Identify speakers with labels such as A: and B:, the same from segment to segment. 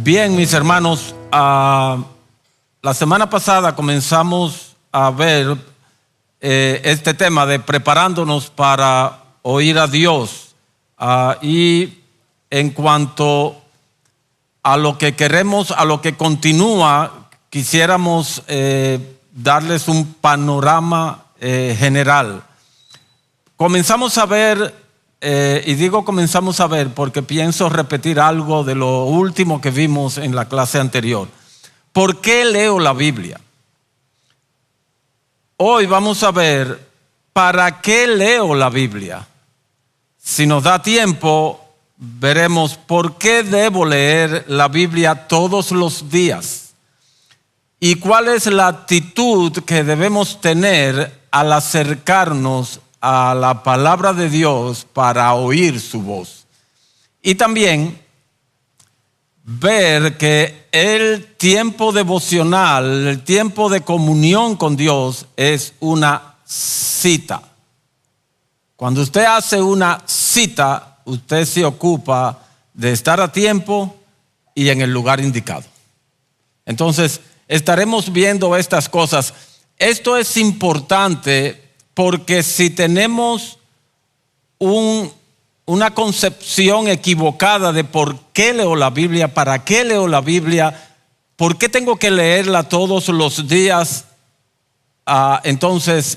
A: Bien, mis hermanos, la semana pasada comenzamos a ver este tema de preparándonos para oír a Dios. Y en cuanto a lo que queremos, a lo que continúa, quisiéramos darles un panorama general. Comenzamos a ver, y digo comenzamos a ver porque pienso repetir algo de lo último que vimos en la clase anterior. ¿Por qué leo la Biblia? Hoy vamos a ver para qué leo la Biblia. Si nos da tiempo, veremos por qué debo leer la Biblia todos los días y cuál es la actitud que debemos tener al acercarnos a la palabra de Dios para oír su voz. Y también ver que el tiempo devocional, el tiempo de comunión con Dios es una cita. Cuando usted hace una cita, usted se ocupa de estar a tiempo y en el lugar indicado. Entonces, estaremos viendo estas cosas. Esto es importante porque si tenemos una concepción equivocada de por qué leo la Biblia, para qué leo la Biblia, por qué tengo que leerla todos los días, entonces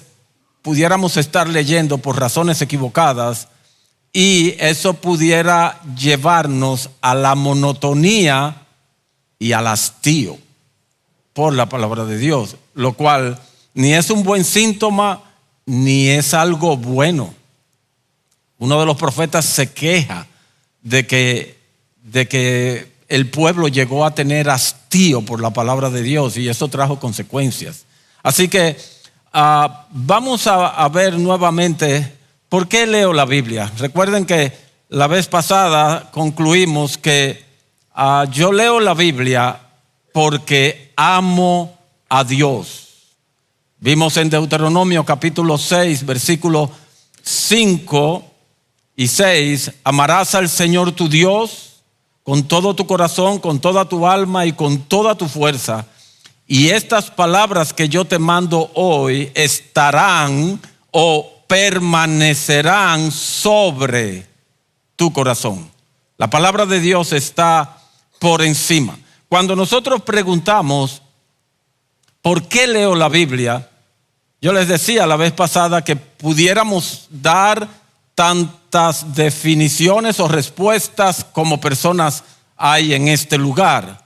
A: pudiéramos estar leyendo por razones equivocadas y eso pudiera llevarnos a la monotonía y al hastío por la palabra de Dios, lo cual ni es un buen síntoma ni es algo bueno. Uno de los profetas se queja de que el pueblo llegó a tener hastío por la palabra de Dios y eso trajo consecuencias. Así que vamos a ver nuevamente por qué leo la Biblia. Recuerden que la vez pasada concluimos que yo leo la Biblia porque amo a Dios. Vimos en Deuteronomio capítulo 6, versículos 5 y 6, amarás al Señor tu Dios con todo tu corazón, con toda tu alma y con toda tu fuerza. Y estas palabras que yo te mando hoy estarán o permanecerán sobre tu corazón. La palabra de Dios está por encima. Cuando nosotros preguntamos ¿por qué leo la Biblia? Yo les decía la vez pasada que pudiéramos dar tantas definiciones o respuestas como personas hay en este lugar.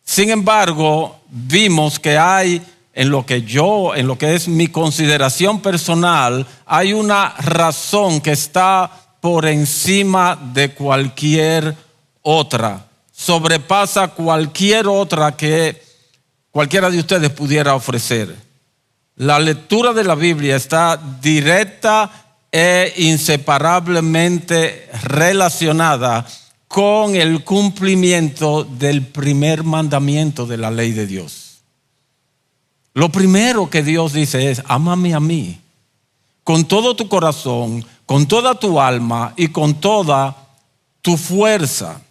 A: Sin embargo, vimos que hay en lo que es mi consideración personal, hay una razón que está por encima de cualquier otra. Sobrepasa cualquier otra que cualquiera de ustedes pudiera ofrecer. La lectura de la Biblia está directa e inseparablemente relacionada con el cumplimiento del primer mandamiento de la ley de Dios. Lo primero que Dios dice es: ámame a mí con todo tu corazón, con toda tu alma y con toda tu fuerza.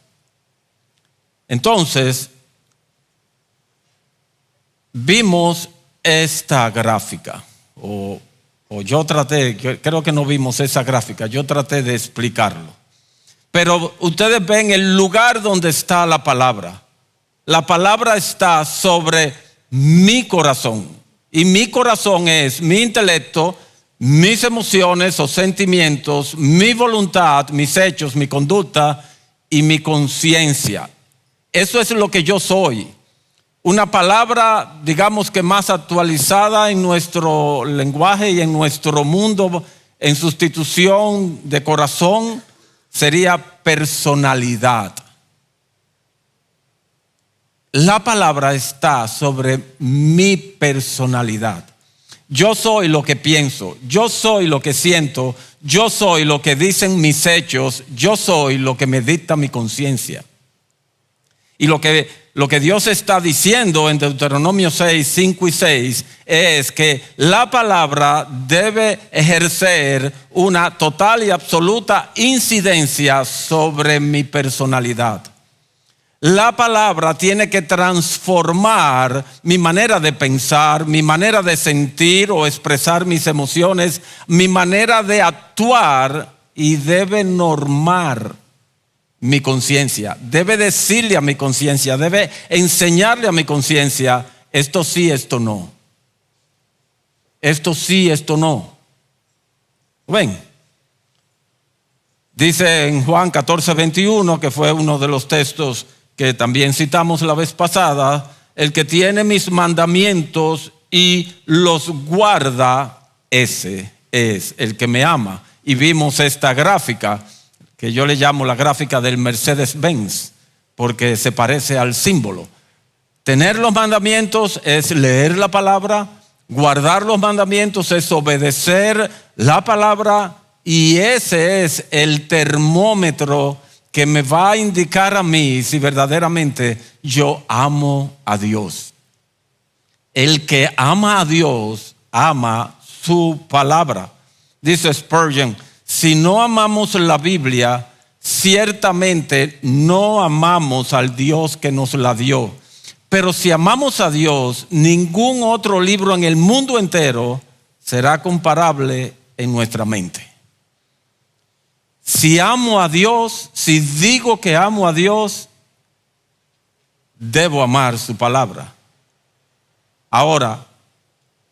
A: Entonces, vimos esta gráfica, o yo creo que no vimos esa gráfica, yo traté de explicarlo. Pero ustedes ven el lugar donde está la palabra. La palabra está sobre mi corazón. Y mi corazón es mi intelecto, mis emociones o sentimientos, mi voluntad, mis hechos, mi conducta y mi conciencia. Eso es lo que yo soy. Una palabra, digamos que más actualizada en nuestro lenguaje y en nuestro mundo, en sustitución de corazón, sería personalidad. La palabra está sobre mi personalidad. Yo soy lo que pienso, yo soy lo que siento, yo soy lo que dicen mis hechos, yo soy lo que me dicta mi conciencia. Y lo que Dios está diciendo en Deuteronomio 6, 5 y 6 es que la palabra debe ejercer una total y absoluta incidencia sobre mi personalidad. La palabra tiene que transformar mi manera de pensar, mi manera de sentir o expresar mis emociones, mi manera de actuar, y debe normar mi conciencia. Debe decirle a mi conciencia, debe enseñarle a mi conciencia, esto sí, esto no. Esto sí, esto no. ¿Ven? Dice en Juan 14:21, que fue uno de los textos que también citamos la vez pasada, el que tiene mis mandamientos y los guarda, ese es el que me ama. Y vimos esta gráfica, que yo le llamo la gráfica del Mercedes-Benz, porque se parece al símbolo. Tener los mandamientos es leer la palabra, guardar los mandamientos es obedecer la palabra, y ese es el termómetro que me va a indicar a mí si verdaderamente yo amo a Dios. El que ama a Dios, ama su palabra. Dice Spurgeon, si no amamos la Biblia, ciertamente no amamos al Dios que nos la dio. Pero si amamos a Dios, ningún otro libro en el mundo entero será comparable en nuestra mente. Si amo a Dios, si digo que amo a Dios, debo amar su palabra. Ahora,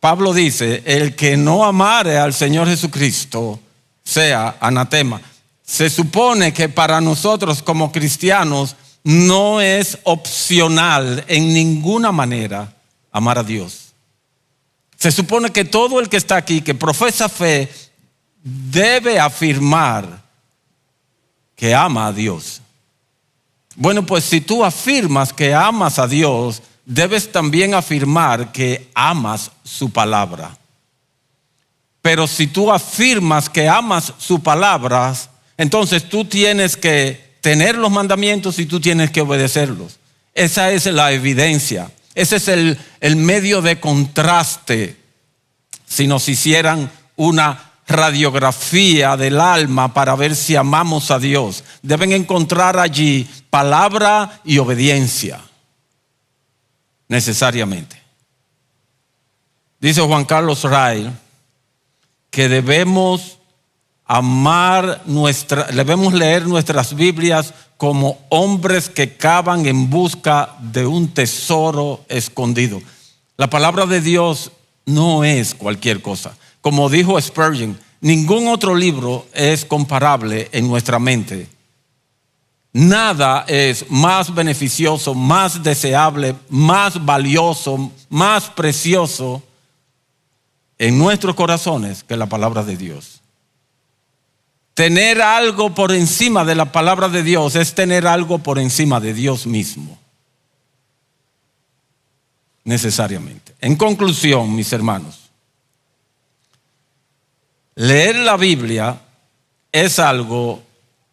A: Pablo dice, el que no amare al Señor Jesucristo sea anatema. Se supone que para nosotros como cristianos no es opcional en ninguna manera amar a Dios. Se supone que todo el que está aquí, que profesa fe, debe afirmar que ama a Dios. Bueno, pues si tú afirmas que amas a Dios, debes también afirmar que amas su palabra. Pero si tú afirmas que amas su palabra, entonces tú tienes que tener los mandamientos y tú tienes que obedecerlos. Esa es la evidencia. Ese es el medio de contraste. Si nos hicieran una radiografía del alma para ver si amamos a Dios, deben encontrar allí palabra y obediencia, necesariamente. Dice Juan Carlos Ray que debemos debemos leer nuestras Biblias como hombres que cavan en busca de un tesoro escondido. La palabra de Dios no es cualquier cosa. Como dijo Spurgeon, ningún otro libro es comparable en nuestra mente. Nada es más beneficioso, más deseable, más valioso, más precioso en nuestros corazones que la palabra de Dios. Tener algo por encima de la palabra de Dios es tener algo por encima de Dios mismo. Necesariamente. En conclusión, mis hermanos, leer la Biblia es algo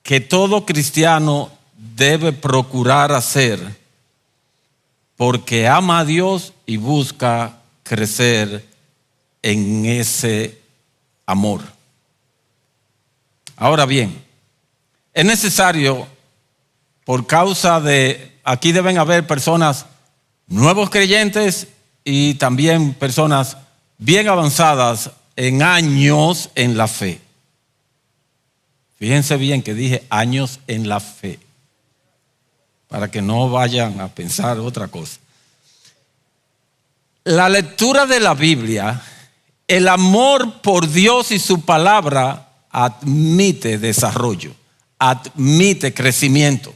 A: que todo cristiano debe procurar hacer porque ama a Dios y busca crecer en ese amor. Ahora bien, es necesario, por causa de, aquí deben haber personas, nuevos creyentes y también personas bien avanzadas en años en la fe. Fíjense bien que dije años en la fe, para que no vayan a pensar otra cosa. La lectura de la Biblia, el amor por Dios y su palabra admite desarrollo, admite crecimiento.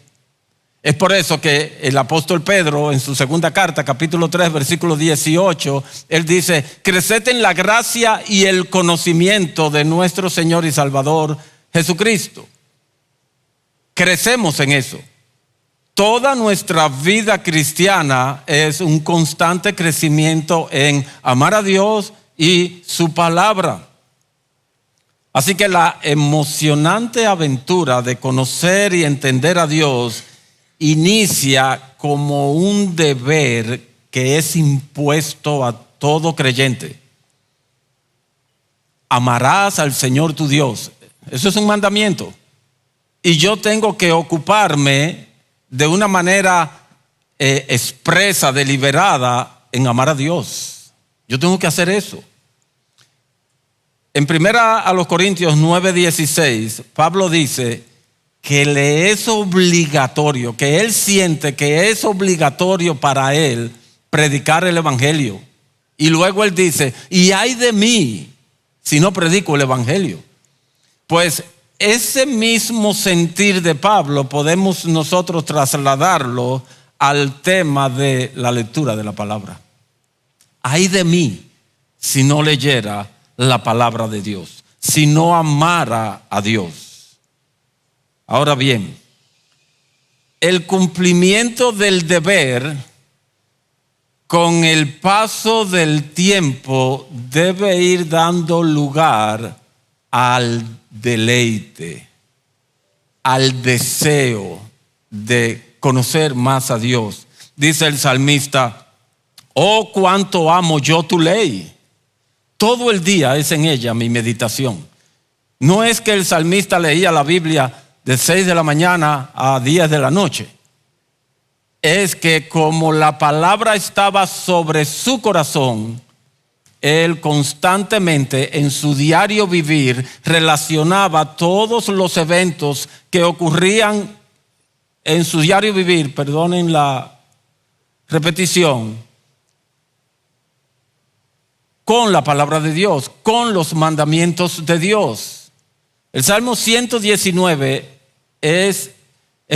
A: Es por eso que el apóstol Pedro en su segunda carta, capítulo 3, versículo 18, él dice, creced en la gracia y el conocimiento de nuestro Señor y Salvador Jesucristo. Crecemos en eso. Toda nuestra vida cristiana es un constante crecimiento en amar a Dios y su palabra. Así que la emocionante aventura de conocer y entender a Dios inicia como un deber que es impuesto a todo creyente. Amarás al Señor tu Dios. Eso es un mandamiento. Y yo tengo que ocuparme de una manera expresa, deliberada, en amar a Dios. Yo tengo que hacer eso. En 1 Corintios 9:16, Pablo dice que le es obligatorio, que él siente que es obligatorio para él predicar el evangelio. Y luego él dice, y ay de mí si no predico el evangelio. Pues ese mismo sentir de Pablo podemos nosotros trasladarlo al tema de la lectura de la palabra. Ay de mí si no leyera la palabra de Dios, si no amara a Dios. Ahora bien, el cumplimiento del deber con el paso del tiempo debe ir dando lugar al deleite, al deseo de conocer más a Dios. Dice el salmista, oh, cuánto amo yo tu ley. Todo el día es en ella mi meditación. No es que el salmista leía la Biblia de 6 de la mañana a 10 de la noche. Es que como la palabra estaba sobre su corazón, él constantemente en su diario vivir relacionaba todos los eventos que ocurrían en su diario vivir, perdonen la repetición, con la palabra de Dios, con los mandamientos de Dios. El Salmo 119 es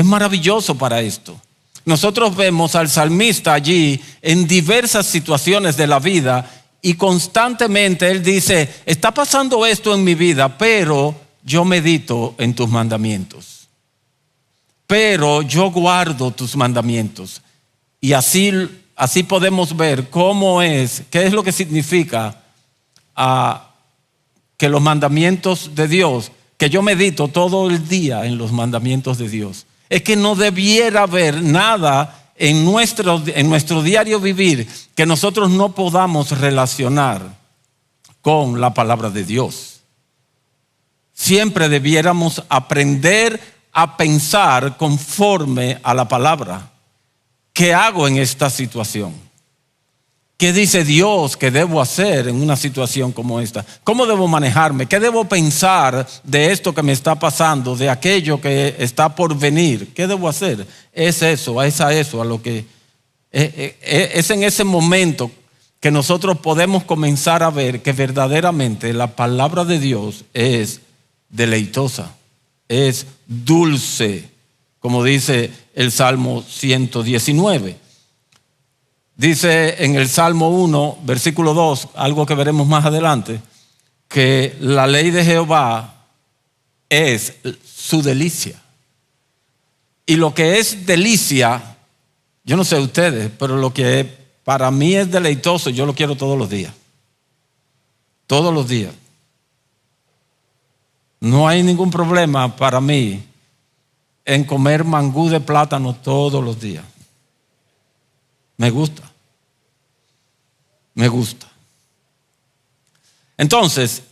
A: maravilloso para esto. Nosotros vemos al salmista allí en diversas situaciones de la vida y constantemente él dice, está pasando esto en mi vida, pero yo medito en tus mandamientos. Pero yo guardo tus mandamientos. Y así podemos ver qué es lo que significa que los mandamientos de Dios, que yo medito todo el día en los mandamientos de Dios. Es que no debiera haber nada en nuestro diario vivir que nosotros no podamos relacionar con la palabra de Dios. Siempre debiéramos aprender a pensar conforme a la palabra. ¿Qué hago en esta situación? ¿Qué dice Dios que debo hacer en una situación como esta? ¿Cómo debo manejarme? ¿Qué debo pensar de esto que me está pasando, de aquello que está por venir? ¿Qué debo hacer? Es en ese momento que nosotros podemos comenzar a ver que verdaderamente la palabra de Dios es deleitosa, es dulce, como dice el Salmo 119. Dice en el Salmo 1, versículo 2, algo que veremos más adelante, que la ley de Jehová es su delicia. Y lo que es delicia, yo no sé ustedes, pero lo que para mí es deleitoso, yo lo quiero todos los días. Todos los días. No hay ningún problema para mí en comer mangú de plátano todos los días. Me gusta. Me gusta. Entonces,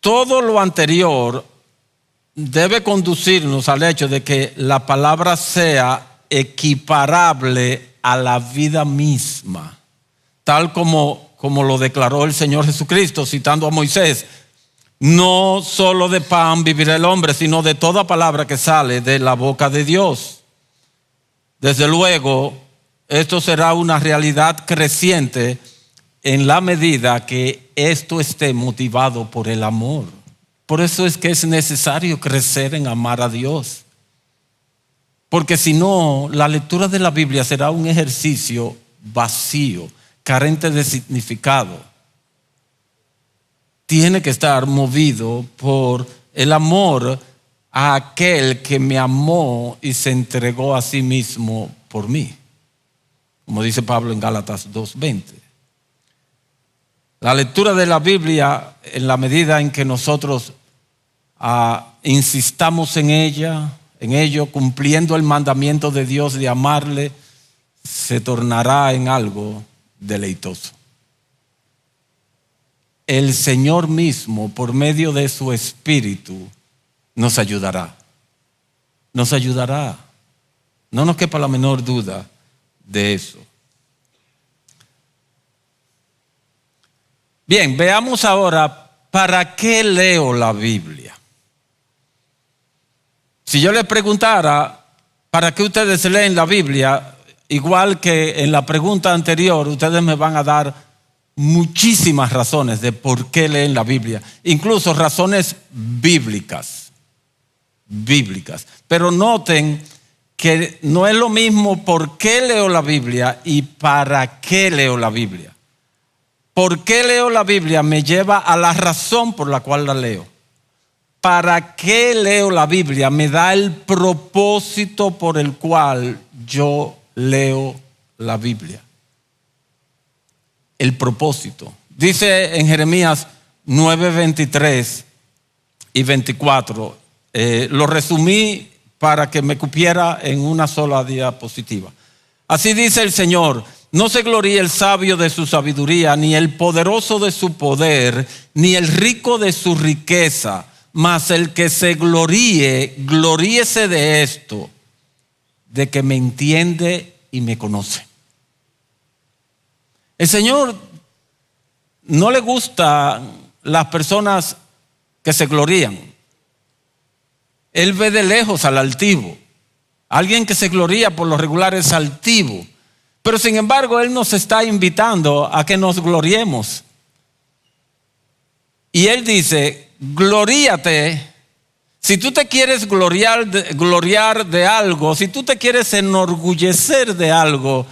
A: todo lo anterior debe conducirnos al hecho de que la palabra sea equiparable a la vida misma, tal como lo declaró el Señor Jesucristo citando a Moisés. No solo de pan vivirá el hombre, sino de toda palabra que sale de la boca de Dios. Desde luego, esto será una realidad creciente en la medida que esto esté motivado por el amor. Por eso es que es necesario crecer en amar a Dios. Porque si no, la lectura de la Biblia será un ejercicio vacío, carente de significado. Tiene que estar movido por el amor a aquel que me amó y se entregó a sí mismo por mí. Como dice Pablo en Gálatas 2:20. La lectura de la Biblia, en la medida en que nosotros insistamos en ello, cumpliendo el mandamiento de Dios de amarle, se tornará en algo deleitoso. El Señor mismo, por medio de su Espíritu, nos ayudará. Nos ayudará. No nos quepa la menor duda de eso. Bien, veamos ahora, ¿para qué leo la Biblia? Si yo les preguntara, ¿para qué ustedes leen la Biblia? Igual que en la pregunta anterior, ustedes me van a dar muchísimas razones de por qué leen la Biblia, incluso razones bíblicas. Pero noten que no es lo mismo por qué leo la Biblia y para qué leo la Biblia. ¿Por qué leo la Biblia? Me lleva a la razón por la cual la leo. ¿Para qué leo la Biblia? Me da el propósito por el cual yo leo la Biblia. El propósito. Dice en Jeremías 9, 23 y 24. Lo resumí para que me cupiera en una sola diapositiva. Así dice el Señor: no se gloríe el sabio de su sabiduría, ni el poderoso de su poder, ni el rico de su riqueza, mas el que se gloríe, gloríese de esto, de que me entiende y me conoce. El Señor no le gustan las personas que se glorían. Él ve de lejos al altivo. Alguien que se gloría por lo regular es altivo. Pero sin embargo, Él nos está invitando a que nos gloriemos. Y Él dice: gloríate. Si tú te quieres gloriar de algo, si tú te quieres enorgullecer de algo,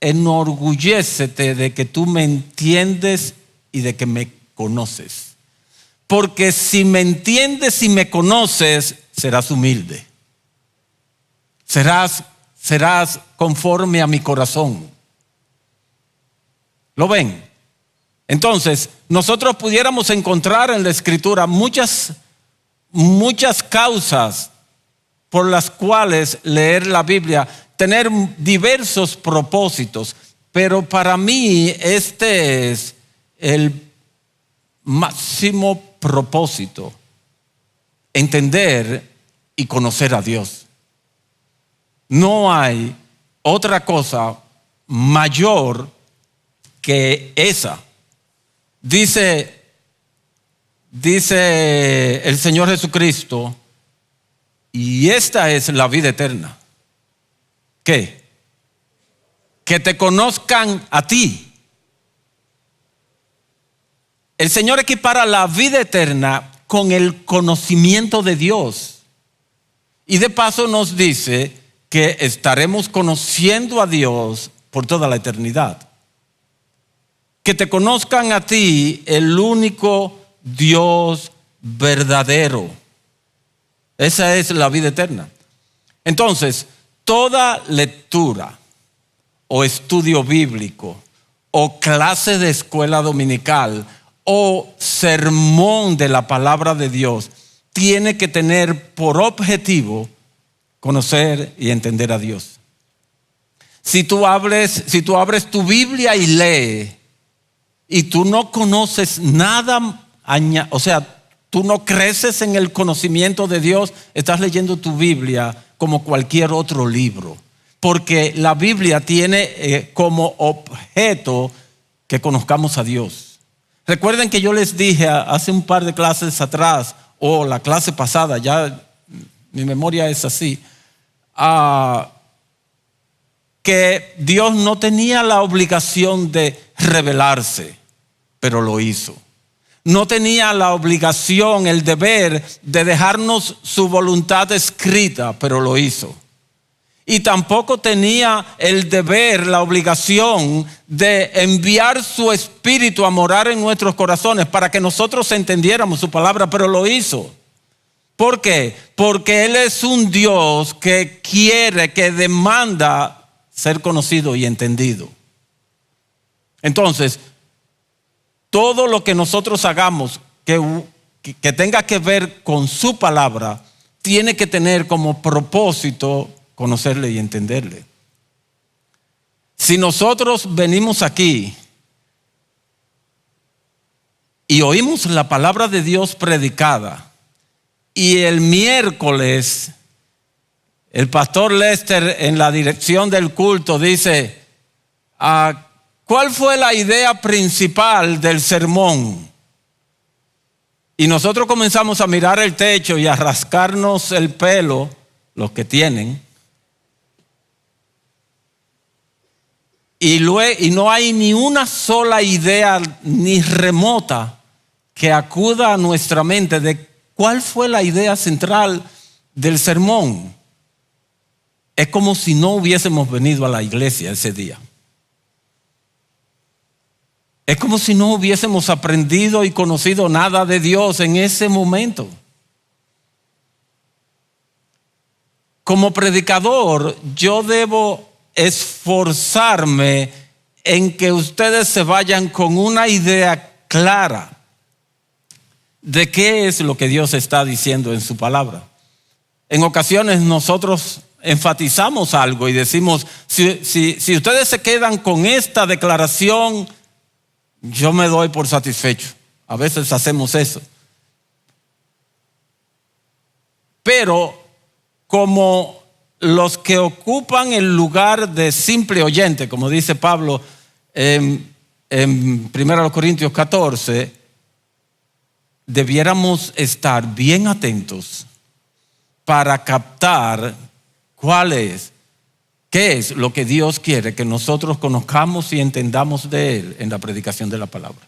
A: enorgullécete de que tú me entiendes y de que me conoces. Porque si me entiendes y me conoces, serás humilde. Serás conforme a mi corazón. ¿Lo ven? Entonces, nosotros pudiéramos encontrar en la Escritura muchas causas por las cuales leer la Biblia, tener diversos propósitos, pero para mí este es el máximo propósito: entender y conocer a Dios. No hay otra cosa mayor que esa. Dice el Señor Jesucristo: y esta es la vida eterna. ¿Qué? Que te conozcan a ti. El Señor equipara la vida eterna con el conocimiento de Dios. Y de paso nos dice que estaremos conociendo a Dios por toda la eternidad. Que te conozcan a ti, el único Dios verdadero. Esa es la vida eterna. Entonces, toda lectura o estudio bíblico o clase de escuela dominical o sermón de la palabra de Dios tiene que tener por objetivo conocer y entender a Dios. Si tú abres tu Biblia y lee y tú no conoces nada, o sea, tú no creces en el conocimiento de Dios, estás leyendo tu Biblia como cualquier otro libro. Porque la Biblia tiene como objeto que conozcamos a Dios. Recuerden que yo les dije hace un par de clases atrás, o la clase pasada, ya mi memoria es así, que Dios no tenía la obligación de revelarse, pero lo hizo. No tenía la obligación, el deber de dejarnos su voluntad escrita, pero lo hizo. Y tampoco tenía el deber, la obligación de enviar su Espíritu a morar en nuestros corazones para que nosotros entendiéramos su palabra, pero lo hizo. ¿Por qué? Porque Él es un Dios que quiere, que demanda ser conocido y entendido. Entonces, todo lo que nosotros hagamos que tenga que ver con su palabra, tiene que tener como propósito conocerle y entenderle. Si nosotros venimos aquí y oímos la palabra de Dios predicada, y el miércoles El pastor Lester en la dirección del culto dice, ¿cuál fue la idea principal del sermón? Y nosotros comenzamos a mirar el techo y a rascarnos el pelo, los que tienen. Y no hay ni una sola idea ni remota que acuda a nuestra mente de cuál fue la idea central del sermón. Es como si no hubiésemos venido a la iglesia ese día. Es como si no hubiésemos aprendido y conocido nada de Dios en ese momento. Como predicador, yo debo esforzarme en que ustedes se vayan con una idea clara de qué es lo que Dios está diciendo en su palabra. En ocasiones nosotros enfatizamos algo y decimos, si ustedes se quedan con esta declaración, yo me doy por satisfecho. A veces hacemos eso. Pero como los que ocupan el lugar de simple oyente, como dice Pablo en 1 Corintios 14, debiéramos estar bien atentos para captar qué es lo que Dios quiere que nosotros conozcamos y entendamos de Él en la predicación de la palabra.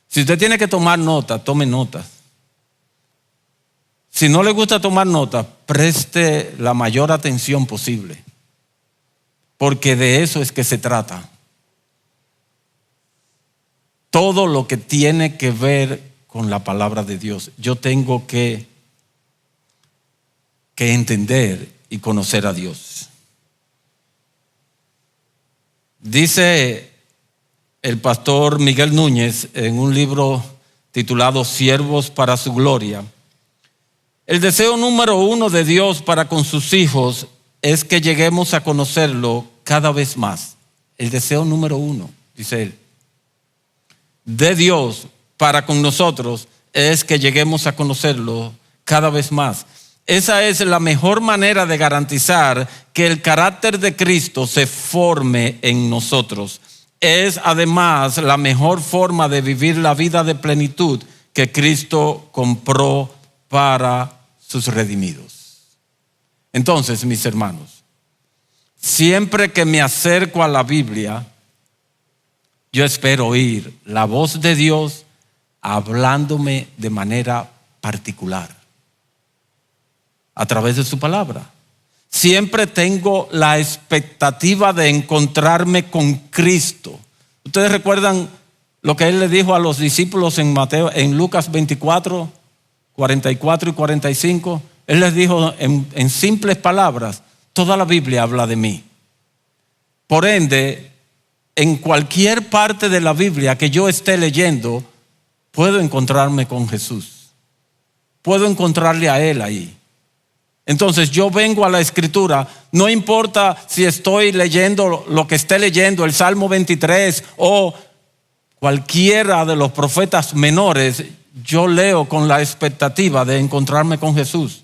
A: Si usted tiene que tomar nota, tome notas. Si no le gusta tomar nota, preste la mayor atención posible, porque de eso es que se trata. Todo lo que tiene que ver con la palabra de Dios, yo tengo que entender y conocer a Dios. Dice el pastor Miguel Núñez en un libro titulado Siervos para su Gloria: el deseo número 1 de Dios para con sus hijos es que lleguemos a conocerlo cada vez más. El deseo número 1, dice él, de Dios para con nosotros es que lleguemos a conocerlo cada vez más. Esa es la mejor manera de garantizar que el carácter de Cristo se forme en nosotros. Es además la mejor forma de vivir la vida de plenitud que Cristo compró para sus redimidos. Entonces, mis hermanos, siempre que me acerco a la Biblia, yo espero oír la voz de Dios hablándome de manera particular a través de su palabra. Siempre tengo la expectativa de encontrarme con Cristo. Ustedes recuerdan lo que Él le dijo a los discípulos en Lucas 24, 44 y 45. Él les dijo en simples palabras: toda la Biblia habla de mí. Por ende, en cualquier parte de la Biblia que yo esté leyendo, puedo encontrarme con Jesús. Puedo encontrarle a Él ahí. Entonces yo vengo a la Escritura, no importa si estoy leyendo lo que esté leyendo, el Salmo 23 o cualquiera de los profetas menores, yo leo con la expectativa de encontrarme con Jesús.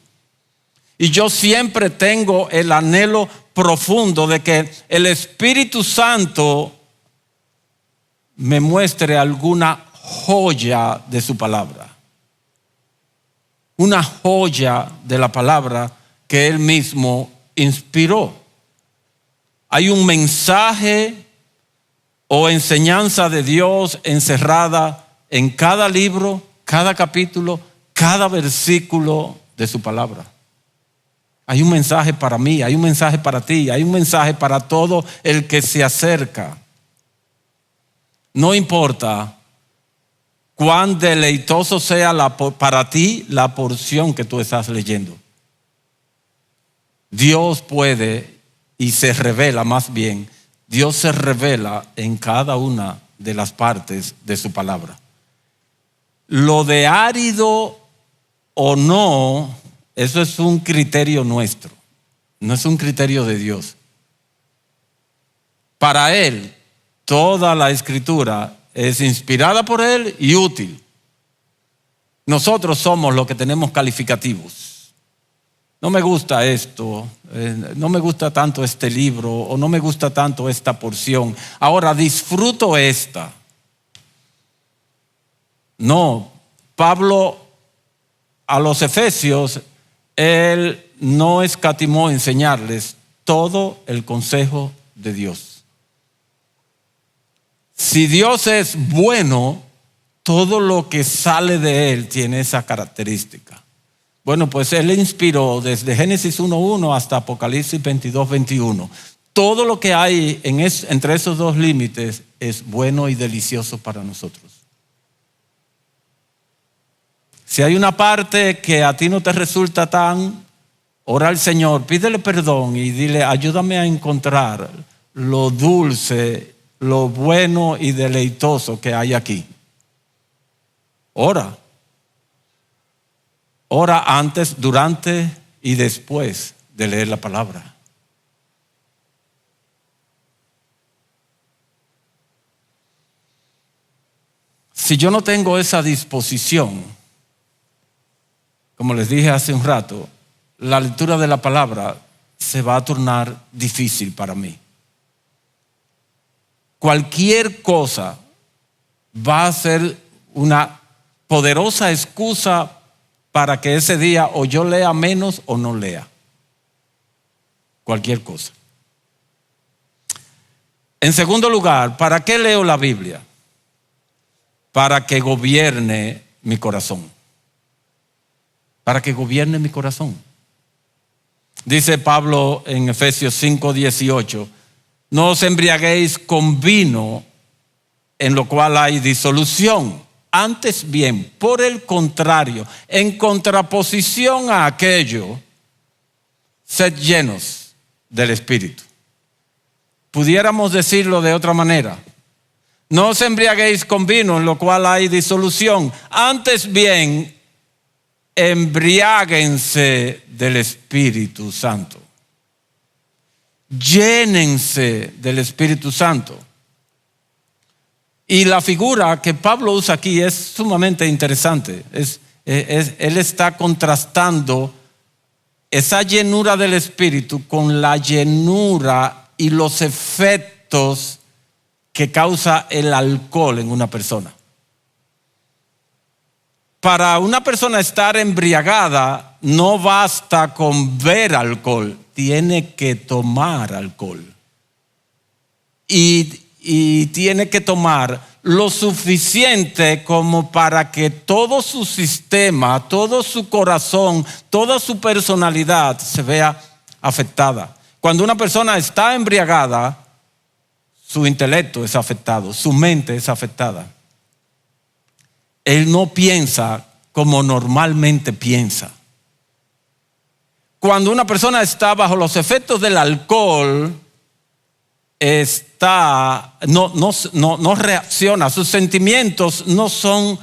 A: Y yo siempre tengo el anhelo profundo de que el Espíritu Santo me muestre alguna joya de su palabra. Una joya de la palabra que Él mismo inspiró. Hay un mensaje o enseñanza de Dios encerrada en cada libro, cada capítulo, cada versículo de su palabra. Hay un mensaje para mí, hay un mensaje para ti, hay un mensaje para todo el que se acerca. No importa cuán deleitoso sea para ti la porción que tú estás leyendo. Dios puede y se revela, más bien, Dios se revela en cada una de las partes de su palabra. Lo de árido o no, eso es un criterio nuestro, no es un criterio de Dios. Para Él, toda la Escritura es inspirada por Él y útil. Nosotros somos los que tenemos calificativos. no me gusta esto, no me gusta tanto este libro o no me gusta tanto esta porción. Ahora disfruto esta. No, Pablo a los efesios, él no escatimó enseñarles todo el consejo de Dios. Si Dios es bueno, todo lo que sale de él tiene esa característica. Bueno, pues él inspiró desde Génesis 1:1 hasta Apocalipsis 22:21. Todo lo que hay entre esos dos límites es bueno y delicioso para nosotros. Si hay una parte que a ti no te resulta tan, ora al Señor, pídele perdón y dile, ayúdame a encontrar lo dulce, lo bueno y deleitoso que hay aquí. Ora. Ora antes, durante y después de leer la palabra. Si yo no tengo esa disposición, como les dije hace un rato, la lectura de la palabra se va a tornar difícil para mí. Cualquier cosa va a ser una poderosa excusa para que ese día o yo lea menos o no lea. Cualquier cosa. En segundo lugar, ¿para qué leo la Biblia? Para que gobierne mi corazón. Para que gobierne mi corazón. Dice Pablo en Efesios 5:18, no os embriaguéis con vino en lo cual hay disolución. Antes bien, por el contrario, en contraposición a aquello, sed llenos del Espíritu. Pudiéramos decirlo de otra manera. No os embriaguéis con vino en lo cual hay disolución. Antes bien, embriáguense del Espíritu Santo. Llénense del Espíritu Santo. Y la figura que Pablo usa aquí es sumamente interesante. Él está contrastando esa llenura del Espíritu con la llenura y los efectos que causa el alcohol en una persona. Para una persona estar embriagada no basta con ver alcohol, tiene que tomar alcohol. Y tiene que tomar lo suficiente como para que todo su sistema, todo su corazón, toda su personalidad se vea afectada. Cuando una persona está embriagada, su intelecto es afectado, su mente es afectada. Él no piensa como normalmente piensa. Cuando una persona está bajo los efectos del alcohol, no reacciona, sus sentimientos no son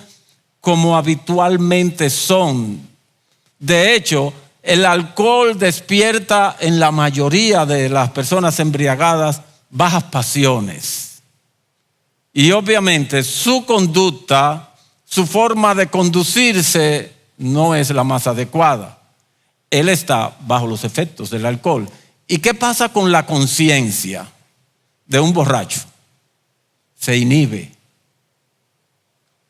A: como habitualmente son. De hecho, el alcohol despierta en la mayoría de las personas embriagadas bajas pasiones. Y obviamente su conducta, su forma de conducirse no es la más adecuada. Él está bajo los efectos del alcohol. ¿Y qué pasa con la conciencia de un borracho? Se inhibe.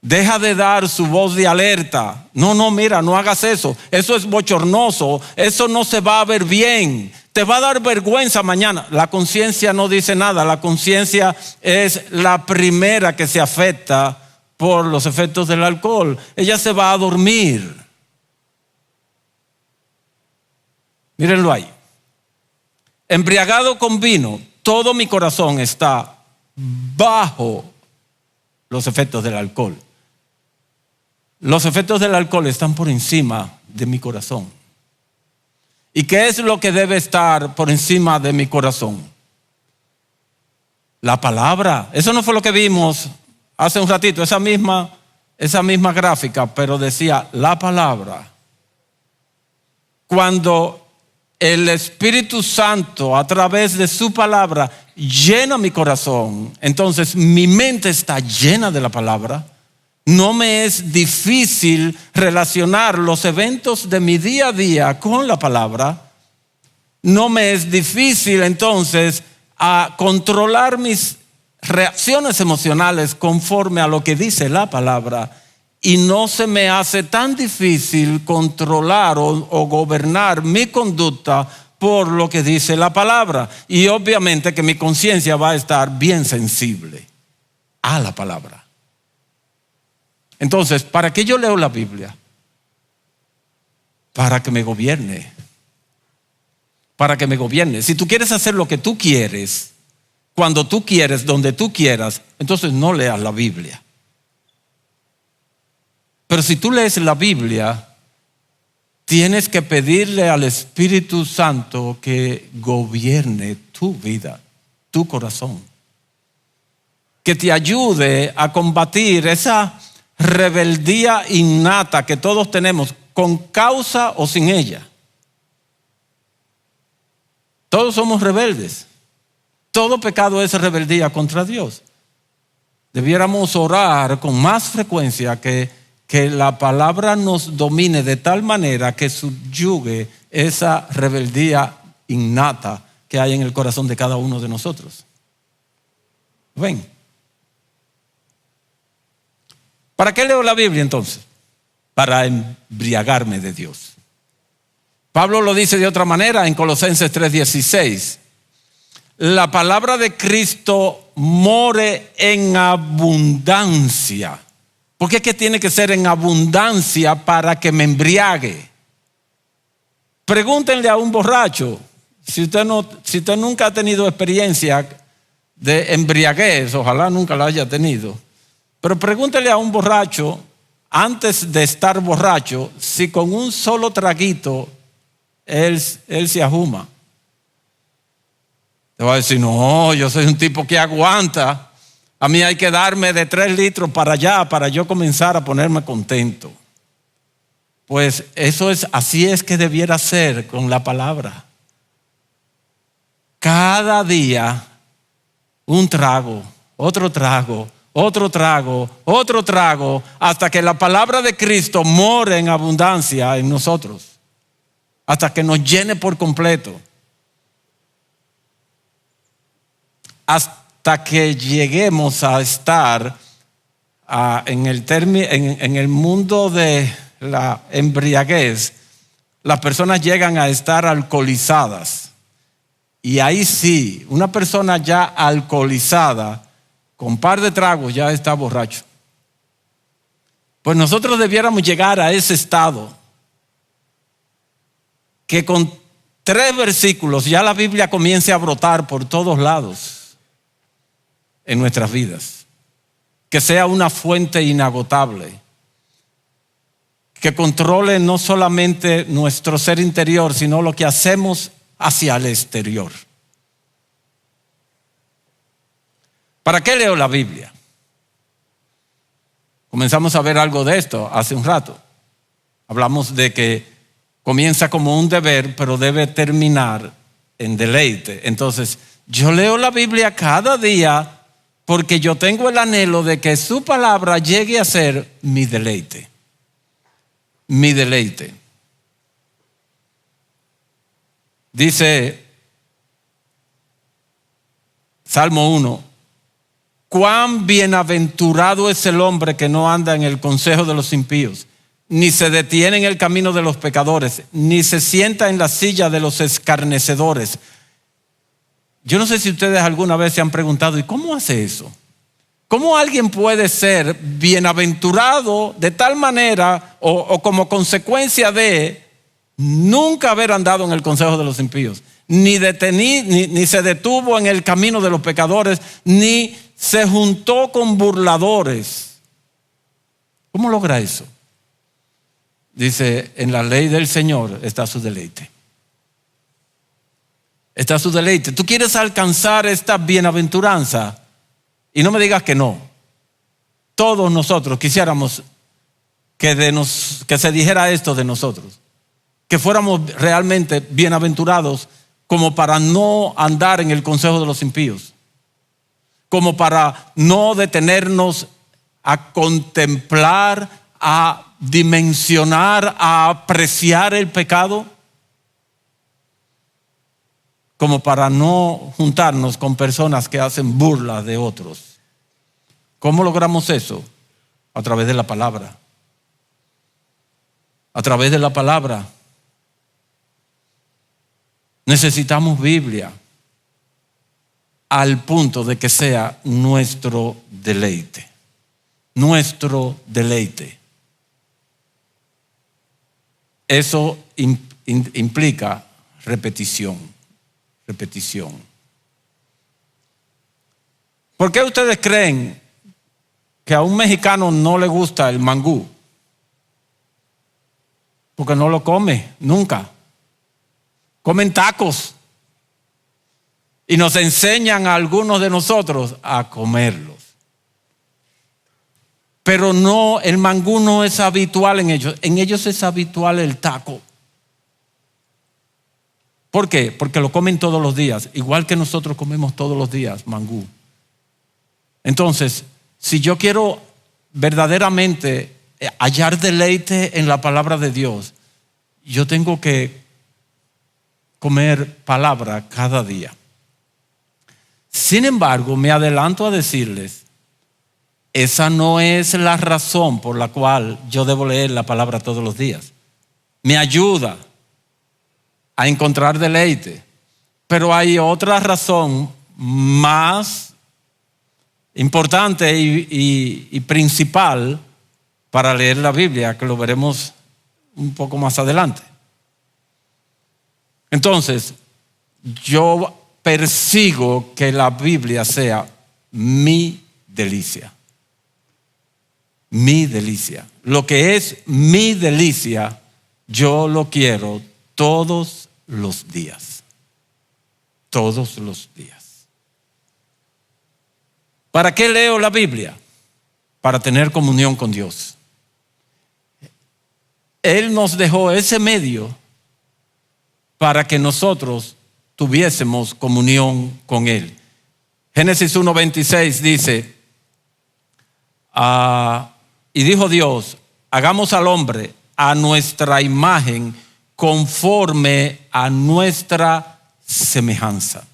A: Deja de dar su voz de alerta. No, mira, no hagas eso. Eso es bochornoso. Eso no se va a ver bien. Te va a dar vergüenza mañana. La conciencia no dice nada. La conciencia es la primera que se afecta por los efectos del alcohol. Ella se va a dormir. Mírenlo ahí. Embriagado con vino, todo mi corazón está bajo los efectos del alcohol. Los efectos del alcohol están por encima de mi corazón. ¿Y qué es lo que debe estar por encima de mi corazón? La palabra. Eso no fue lo que vimos hace un ratito, esa misma gráfica, pero decía la palabra. Cuando el Espíritu Santo a través de su palabra llena mi corazón, entonces mi mente está llena de la palabra, No me es difícil relacionar los eventos de mi día a día con la palabra. No me es difícil entonces a controlar mis reacciones emocionales conforme a lo que dice la palabra. Y no se me hace tan difícil controlar o gobernar mi conducta por lo que dice la palabra. Y obviamente que mi conciencia va a estar bien sensible a la palabra. Entonces, ¿para qué yo leo la Biblia? Para que me gobierne. Para que me gobierne. Si tú quieres hacer lo que tú quieres, cuando tú quieres, donde tú quieras, entonces no leas la Biblia. Pero si tú lees la Biblia, tienes que pedirle al Espíritu Santo que gobierne tu vida, tu corazón. Que te ayude a combatir esa rebeldía innata que todos tenemos, con causa o sin ella. Todos somos rebeldes. Todo pecado es rebeldía contra Dios. Debiéramos orar con más frecuencia que la palabra nos domine de tal manera que subyugue esa rebeldía innata que hay en el corazón de cada uno de nosotros. ¿Ven? ¿Para qué leo la Biblia entonces? Para embriagarme de Dios. Pablo lo dice de otra manera en Colosenses 3:16. La palabra de Cristo more en abundancia. ¿Por qué es que tiene que ser en abundancia para que me embriague? Pregúntenle a un borracho, si usted nunca ha tenido experiencia de embriaguez, ojalá nunca la haya tenido, pero pregúntenle a un borracho, antes de estar borracho, si con un solo traguito él se ajuma. Te va a decir, no, yo soy un tipo que aguanta. A mí hay que darme de 3 litros para allá para yo comenzar a ponerme contento. Pues así es que debiera ser con la palabra. Cada día un trago, otro trago, otro trago, otro trago, hasta que la palabra de Cristo more en abundancia en nosotros. Hasta que nos llene por completo. Hasta que lleguemos a estar en el mundo de la embriaguez, las personas llegan a estar alcoholizadas. Y ahí sí, una persona ya alcoholizada, con un par de tragos ya está borracho. Pues nosotros debiéramos llegar a ese estado, que con 3 versículos ya la Biblia comience a brotar por todos lados en nuestras vidas, que sea una fuente inagotable, que controle no solamente nuestro ser interior, sino lo que hacemos hacia el exterior. ¿Para qué leo la Biblia? Comenzamos a ver algo de esto hace un rato. Hablamos de que comienza como un deber, pero debe terminar en deleite. Entonces, yo leo la Biblia cada día porque yo tengo el anhelo de que su palabra llegue a ser mi deleite. Mi deleite. Dice Salmo 1: cuán bienaventurado es el hombre que no anda en el consejo de los impíos, ni se detiene en el camino de los pecadores, ni se sienta en la silla de los escarnecedores. Yo no sé si ustedes alguna vez se han preguntado, ¿y cómo hace eso? ¿Cómo alguien puede ser bienaventurado de tal manera o como consecuencia de nunca haber andado en el consejo de los impíos, ni se detuvo en el camino de los pecadores, ni se juntó con burladores? ¿Cómo logra eso? Dice, en la ley del Señor está su deleite. Está su deleite. ¿Tú quieres alcanzar esta bienaventuranza? Y no me digas que no. Todos nosotros quisiéramos que se dijera esto de nosotros, que fuéramos realmente bienaventurados, como para no andar en el consejo de los impíos, como para no detenernos a contemplar, a dimensionar, a apreciar el pecado, como para no juntarnos con personas que hacen burla de otros. ¿Cómo logramos eso? A través de la palabra. A través de la palabra. Necesitamos Biblia al punto de que sea nuestro deleite. Nuestro deleite. Eso implica repetición. Repetición. ¿Por qué ustedes creen que a un mexicano no le gusta el mangú? Porque no lo come nunca. Comen tacos. Y nos enseñan a algunos de nosotros a comerlos. Pero no, el mangú no es habitual en ellos. En ellos es habitual el taco. ¿Por qué? Porque lo comen todos los días, igual que nosotros comemos todos los días mangú. Entonces, si yo quiero verdaderamente hallar deleite en la palabra de Dios, yo tengo que comer palabra cada día. Sin embargo, me adelanto a decirles, esa no es la razón por la cual yo debo leer la palabra todos los días. Me ayuda a encontrar deleite, pero hay otra razón más importante y principal para leer la Biblia, que lo veremos un poco más adelante. Entonces, yo persigo que la Biblia sea mi delicia. Mi delicia. Lo que es mi delicia, yo lo quiero todos los días. Todos los días. ¿Para qué leo la Biblia? Para tener comunión con Dios. Él nos dejó ese medio para que nosotros tuviésemos comunión con Él. Génesis 1:26 dice, y dijo Dios, hagamos al hombre a nuestra imagen, conforme a nuestra semejanza.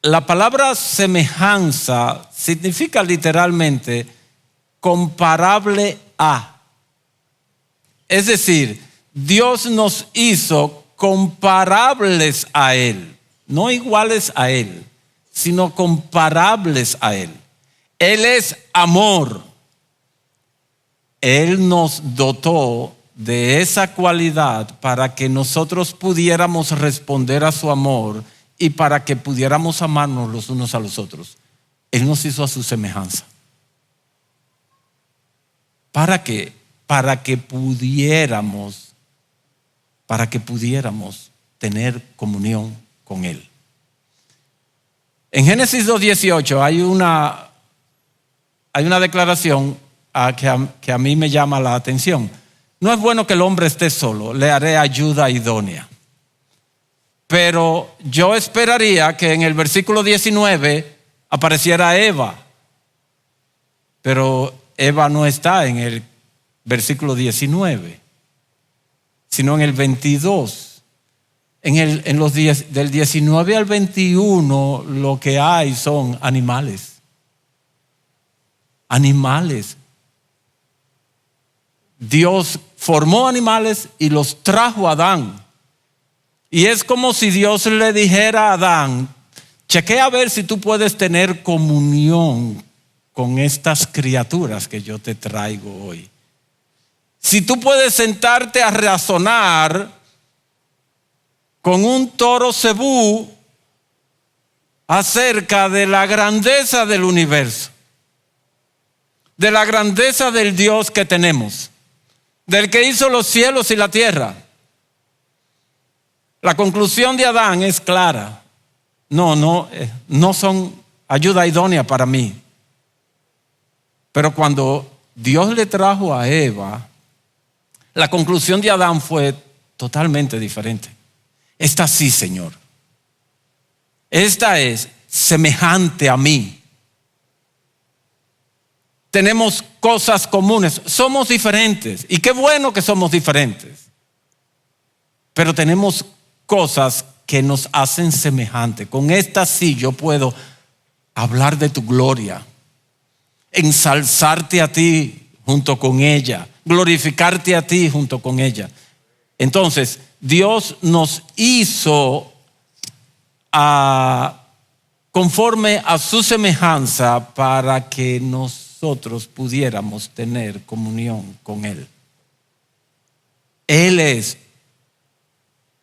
A: La palabra semejanza significa literalmente comparable a. Es decir, Dios nos hizo comparables a Él, no iguales a Él, sino comparables a Él. Él es amor. Él nos dotó de esa cualidad para que nosotros pudiéramos responder a su amor y para que pudiéramos amarnos los unos a los otros. Él nos hizo a su semejanza. ¿Para qué? Para que pudiéramos tener comunión con Él. En Génesis 2:18 hay una declaración que a mí me llama la atención. No es bueno que el hombre esté solo, le haré ayuda idónea. Pero yo esperaría que en el versículo 19 apareciera Eva. Pero Eva no está en el versículo 19, sino en el 22. En los días del 19 al 21 lo que hay son animales. Animales. Dios formó animales y los trajo a Adán. Y es como si Dios le dijera a Adán, chequea a ver si tú puedes tener comunión con estas criaturas que yo te traigo hoy. Si tú puedes sentarte a razonar con un toro cebú acerca de la grandeza del universo, de la grandeza del Dios que tenemos, del que hizo los cielos y la tierra. La conclusión de Adán es clara. No son ayuda idónea para mí. Pero cuando Dios le trajo a Eva, la conclusión de Adán fue totalmente diferente. Esta sí, Señor. Esta es semejante a mí. tenemos cosas comunes. Somos diferentes y qué bueno que somos diferentes. Pero tenemos cosas que nos hacen semejantes. Con esta sí yo puedo hablar de tu gloria, ensalzarte a ti junto con ella, glorificarte a ti junto con ella. Entonces, Dios nos hizo conforme a su semejanza para que nosotros pudiéramos tener comunión con Él. Él es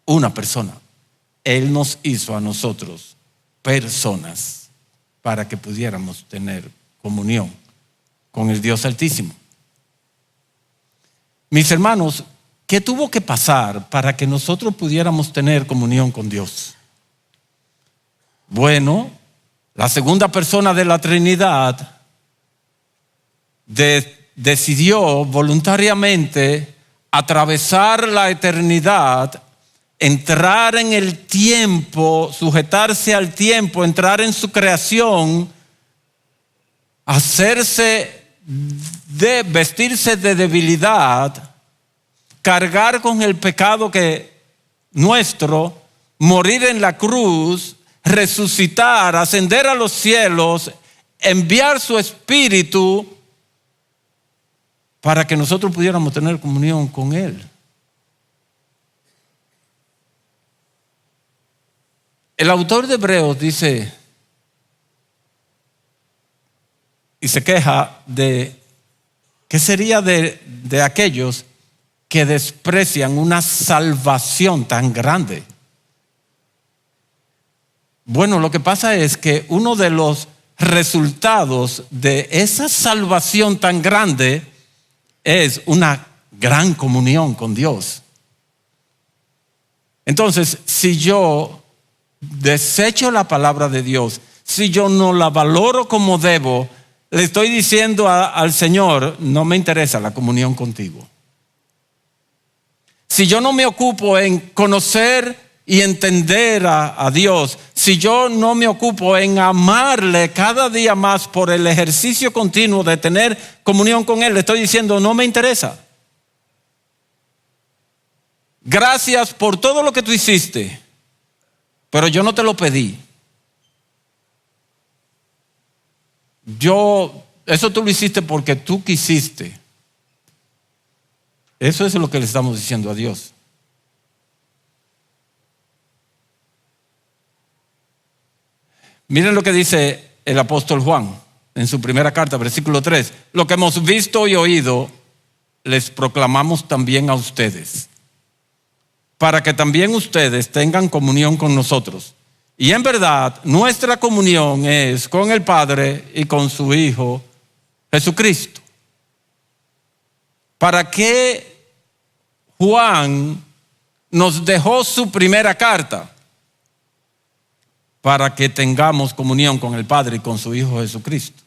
A: una persona. Él nos hizo a nosotros personas para que pudiéramos tener comunión con el Dios Altísimo. Mis hermanos, ¿qué tuvo que pasar para que nosotros pudiéramos tener comunión con Dios? Bueno, la segunda persona de la Trinidad decidió voluntariamente atravesar la eternidad, entrar en el tiempo, sujetarse al tiempo, entrar en su creación, vestirse de debilidad, cargar con el pecado nuestro, morir en la cruz, resucitar, ascender a los cielos, enviar su Espíritu para que nosotros pudiéramos tener comunión con Él. El autor de Hebreos dice y se queja de qué sería de aquellos que desprecian una salvación tan grande. Bueno, lo que pasa es que uno de los resultados de esa salvación tan grande es una gran comunión con Dios. Entonces, si yo desecho la palabra de Dios, si yo no la valoro como debo, le estoy diciendo al Señor, no me interesa la comunión contigo. Si yo no me ocupo en conocer y entender a Dios, si yo no me ocupo en amarle cada día más por el ejercicio continuo de tener comunión con Él, le estoy diciendo, no me interesa. Gracias por todo lo que tú hiciste, pero yo no te lo pedí. Eso tú lo hiciste porque tú quisiste. Eso es lo que le estamos diciendo a Dios. Miren lo que dice el apóstol Juan en su primera carta, versículo 3. Lo que hemos visto y oído, les proclamamos también a ustedes, para que también ustedes tengan comunión con nosotros. Y en verdad, nuestra comunión es con el Padre y con su Hijo Jesucristo. ¿Para qué Juan nos dejó su primera carta? Para que tengamos comunión con el Padre y con su Hijo Jesucristo.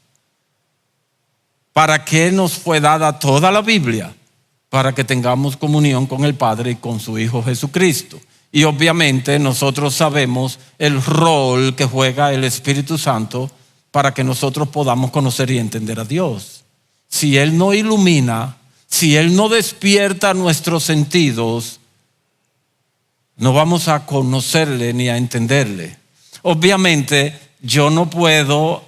A: ¿Para qué nos fue dada toda la Biblia? Para que tengamos comunión con el Padre y con su Hijo Jesucristo. Y obviamente nosotros sabemos el rol que juega el Espíritu Santo para que nosotros podamos conocer y entender a Dios. Si Él no ilumina, si Él no despierta nuestros sentidos, no vamos a conocerle ni a entenderle. Obviamente yo no puedo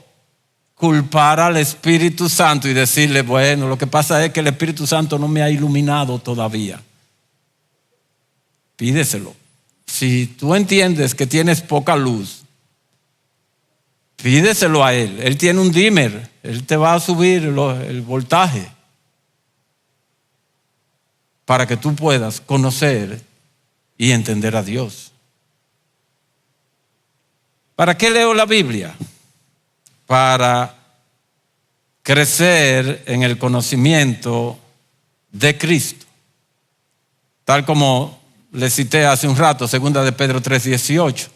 A: culpar al Espíritu Santo y decirle, bueno, lo que pasa es que el Espíritu Santo no me ha iluminado todavía. Pídeselo. Si tú entiendes que tienes poca luz, pídeselo a Él. Él tiene un dimmer, Él te va a subir el voltaje para que tú puedas conocer y entender a Dios. ¿Para qué leo la Biblia? Para crecer en el conocimiento de Cristo. Tal como le cité hace un rato, 2 de Pedro 3:18.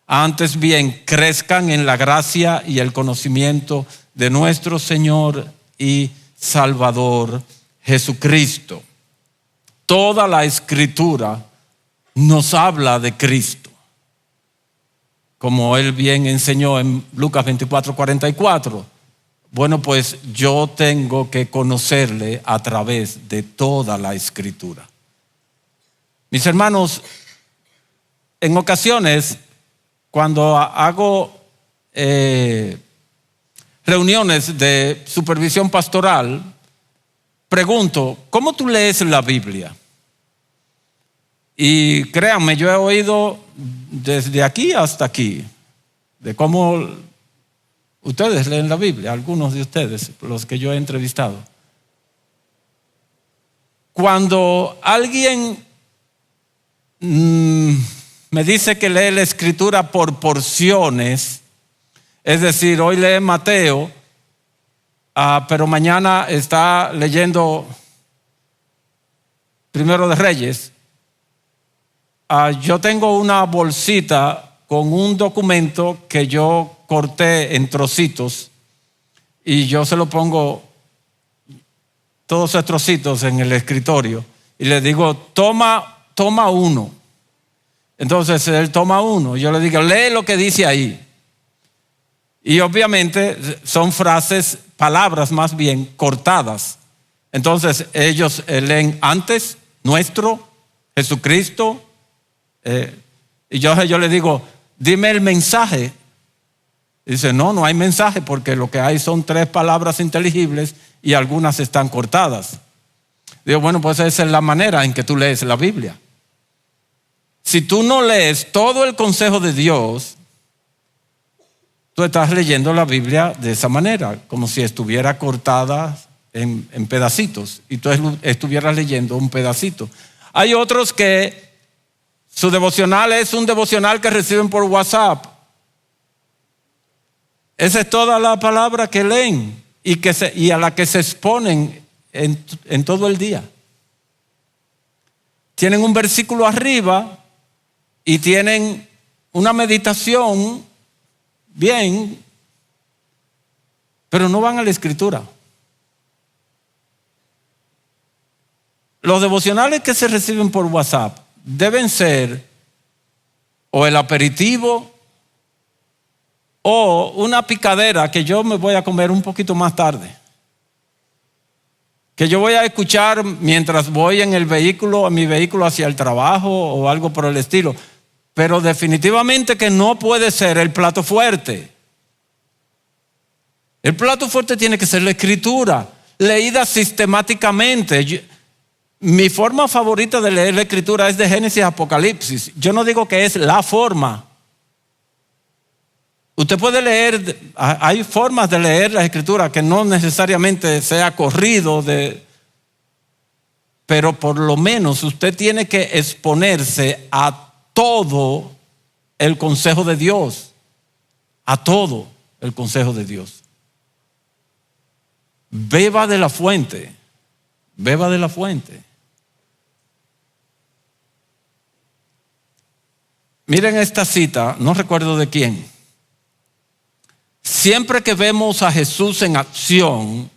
A: Antes bien, crezcan en la gracia y el conocimiento de nuestro Señor y Salvador Jesucristo. Toda la Escritura nos habla de Cristo. Como Él bien enseñó en Lucas 24:44. Bueno, pues yo tengo que conocerle a través de toda la Escritura. Mis hermanos, en ocasiones, cuando hago reuniones de supervisión pastoral, pregunto, ¿cómo tú lees la Biblia? Y créanme, yo he oído desde aquí hasta aquí de cómo ustedes leen la Biblia, algunos de ustedes, los que yo he entrevistado. Cuando alguien me dice que lee la Escritura por porciones, es decir, hoy lee Mateo, pero mañana está leyendo Primero de Reyes. Yo tengo una bolsita con un documento que yo corté en trocitos y yo se lo pongo todos esos trocitos en el escritorio y le digo, toma uno. Entonces él toma uno. Yo le digo, lee lo que dice ahí. Y obviamente son frases, palabras más bien cortadas. Entonces ellos leen antes, nuestro, Jesucristo. Y yo le digo, dime el mensaje. Y dice, no hay mensaje porque lo que hay son 3 palabras inteligibles y algunas están cortadas. Digo, bueno, pues esa es la manera en que tú lees la Biblia. Si tú no lees todo el consejo de Dios, tú estás leyendo la Biblia de esa manera, como si estuviera cortada en pedacitos y tú estuvieras leyendo un pedacito. Hay otros que su devocional es un devocional que reciben por WhatsApp. Esa es toda la palabra que leen y a la que se exponen en todo el día. Tienen un versículo arriba y tienen una meditación bien, pero no van a la Escritura. Los devocionales que se reciben por WhatsApp deben ser o el aperitivo o una picadera que yo me voy a comer un poquito más tarde, que yo voy a escuchar mientras voy en mi vehículo hacia el trabajo o algo por el estilo, pero definitivamente que no puede ser el plato fuerte. El plato fuerte tiene que ser la Escritura, leída sistemáticamente. Mi forma favorita de leer la Escritura es de Génesis a Apocalipsis. Yo no digo que es la forma. Usted puede leer, hay formas de leer la Escritura que no necesariamente sea corrido, pero por lo menos usted tiene que exponerse a todo el consejo de Dios. A todo el consejo de Dios. Beba de la fuente. Beba de la fuente. Miren esta cita, no recuerdo de quién. Siempre que vemos a Jesús en acción,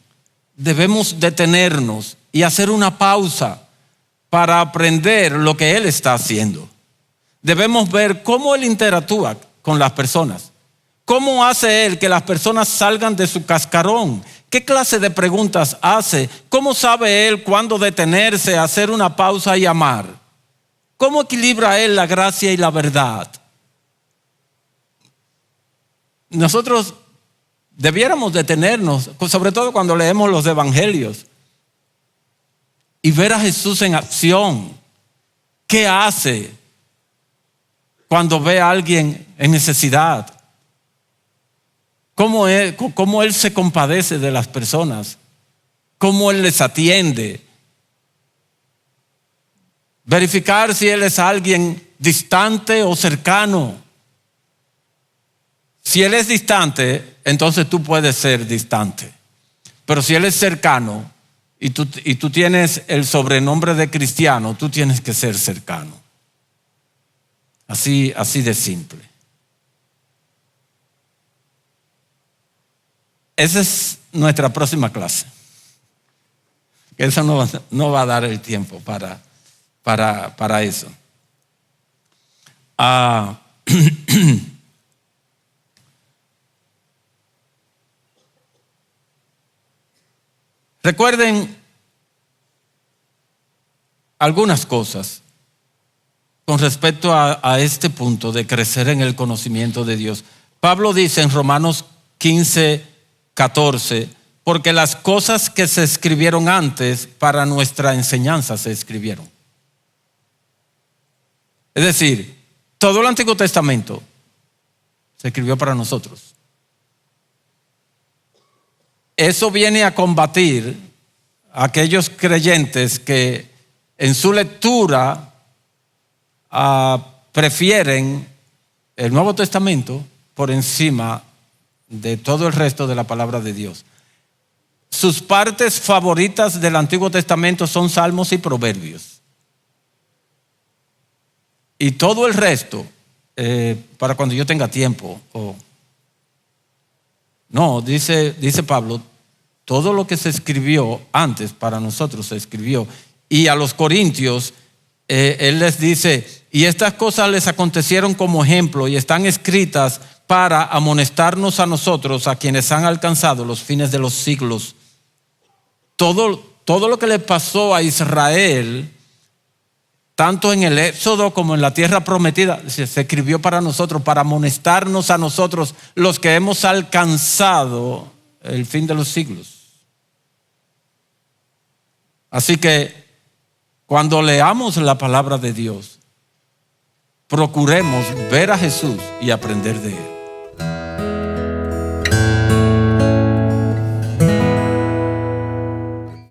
A: debemos detenernos y hacer una pausa para aprender lo que Él está haciendo. Debemos ver cómo Él interactúa con las personas. ¿Cómo hace Él que las personas salgan de su cascarón? ¿Qué clase de preguntas hace? ¿Cómo sabe Él cuándo detenerse, hacer una pausa y amar? ¿Cómo equilibra Él la gracia y la verdad? Nosotros debiéramos detenernos, sobre todo cuando leemos los evangelios, y ver a Jesús en acción. ¿Qué hace cuando ve a alguien en necesidad? ¿Cómo Él se compadece de las personas? ¿Cómo Él les atiende? Verificar si Él es alguien distante o cercano. Si Él es distante, entonces tú puedes ser distante. Pero si Él es cercano y tú tienes el sobrenombre de cristiano, tú tienes que ser cercano. Así de simple. Esa es nuestra próxima clase. Eso no va a dar el tiempo para eso. Recuerden algunas cosas con respecto a este punto de crecer en el conocimiento de Dios. Pablo dice en Romanos 15:14, porque las cosas que se escribieron antes para nuestra enseñanza se escribieron. Es decir, todo el Antiguo Testamento se escribió para nosotros. Eso viene a combatir a aquellos creyentes que en su lectura prefieren el Nuevo Testamento por encima de todo el resto de la palabra de Dios. Sus partes favoritas del Antiguo Testamento son Salmos y Proverbios. Y todo el resto, para cuando yo tenga tiempo. No, dice Pablo, todo lo que se escribió antes para nosotros se escribió. Y a los corintios, él les dice, y estas cosas les acontecieron como ejemplo y están escritas para amonestarnos a nosotros, a quienes han alcanzado los fines de los siglos. Todo lo que le pasó a Israel, tanto en el Éxodo como en la tierra prometida, se escribió para nosotros, para amonestarnos a nosotros, los que hemos alcanzado el fin de los siglos. Así que cuando leamos la palabra de Dios, procuremos ver a Jesús y aprender de Él.